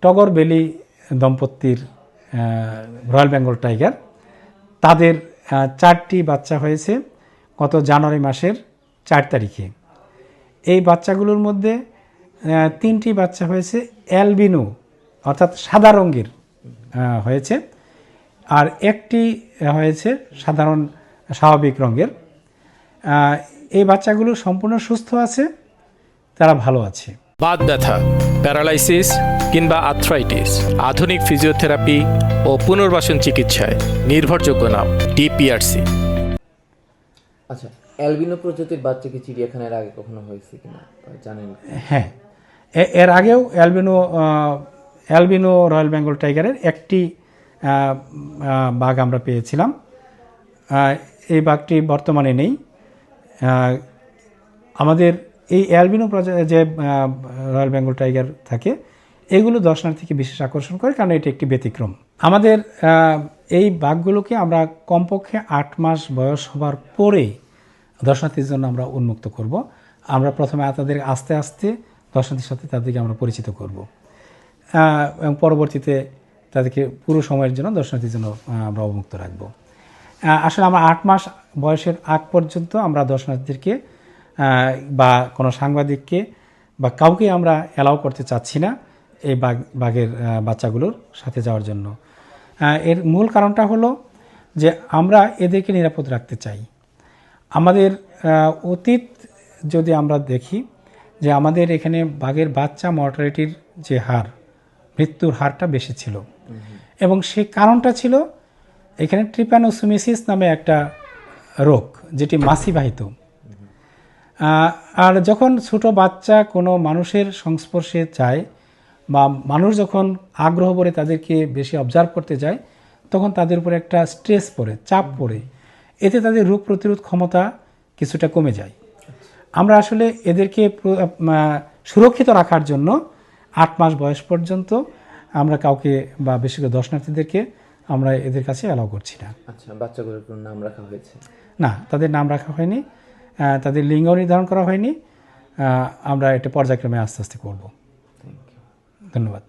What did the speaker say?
টগর বেলি দম্পতির রয়্যাল বেঙ্গল টাইগার, তাদের 4টি বাচ্চা হয়েছে গত জানুয়ারি মাসের 4 তারিখে। এই বাচ্চাগুলোর মধ্যে 3টি বাচ্চা হয়েছে অ্যালবিনো অর্থাৎ সাদা রঙের হয়েছে, আর একটি হয়েছে সাধারণ স্বাভাবিক রঙের। এই বাচ্চাগুলো সম্পূর্ণ সুস্থ আছে, তারা ভালো আছে। বাত ব্যথা, প্যারালাইসিস কিংবা আর্থ্রাইটিস, আধুনিক ফিজিওথেরাপি ও পুনর্বাসন চিকিৎসায় নির্ভরযোগ্য নাম ডিপিআরসি। আচ্ছা, অ্যালবিনো প্রজাতির বাচ্চা কি চিড়িয়াখানার আগে কখনো হয়েছে কিনা জানেন? হ্যাঁ, এর আগেও অ্যালবিনো রয়্যাল বেঙ্গল টাইগারের একটি বাঘ আমরা পেয়েছিলাম। এই বাঘটি বর্তমানে নেই। আমাদের এই অ্যালবিনো যে রয়্যাল বেঙ্গল টাইগার থাকে, এগুলো দর্শনার্থীকে বিশেষ আকর্ষণ করে, কারণ এটি একটি ব্যতিক্রম। আমাদের এই বাঘগুলোকে আমরা কমপক্ষে 8 মাস বয়স হবার পরে দর্শনার্থীর জন্য আমরা উন্মুক্ত করব। আমরা প্রথমে তাদের আস্তে আস্তে দর্শনার্থীর সাথে তাদেরকে আমরা পরিচিত করব, এবং পরবর্তীতে তাদেরকে পুরো সময়ের জন্য দর্শনার্থীর জন্য আমরা অবমুক্ত রাখব। আসলে আমরা 8 মাস বয়সের আগ পর্যন্ত আমরা দর্শনার্থীদেরকে বা কোনো সাংবাদিককে বা কাউকে আমরা অ্যালাউ করতে চাচ্ছি না এই বাঘের বাচ্চাগুলোর সাথে যাওয়ার জন্য। এর মূল কারণটা হলো যে আমরা এদেরকে নিরাপদ রাখতে চাই। আমাদের অতীত যদি আমরা দেখি যে আমাদের এখানে বাঘের বাচ্চা মর্টালিটির যে হার, মৃত্যুর হারটা বেশি ছিল, এবং সেই কারণটা ছিল এখানে ট্রিপ্যানোসোমিয়াসিস নামে একটা রোগ, যেটি মাছিবাহিত। আর যখন ছোট বাচ্চা কোনো মানুষের সংস্পর্শে যায় বা মানুষ যখন আগ্রহ করে তাদেরকে বেশি অবজার্ভ করতে যায়, তখন তাদের উপরে একটা স্ট্রেস পড়ে, চাপ পড়ে, এতে তাদের রোগ প্রতিরোধ ক্ষমতা কিছুটা কমে যায়। আমরা আসলে এদেরকে সুরক্ষিত রাখার জন্য 8 মাস বয়স পর্যন্ত আমরা কাউকে বা বেশি করে দর্শনার্থীদেরকে আমরা এদের কাছে অ্যালাউ করছি না। আচ্ছা, বাচ্চাগুলোর কোনো নাম রাখা হয়েছে? না, তাদের নাম রাখা হয়নি, তাদের লিঙ্গ নির্ধারণ করা হয়নি। আমরা এটা পর্যায়ক্রমে আস্তে আস্তে করব। ধন্যবাদ।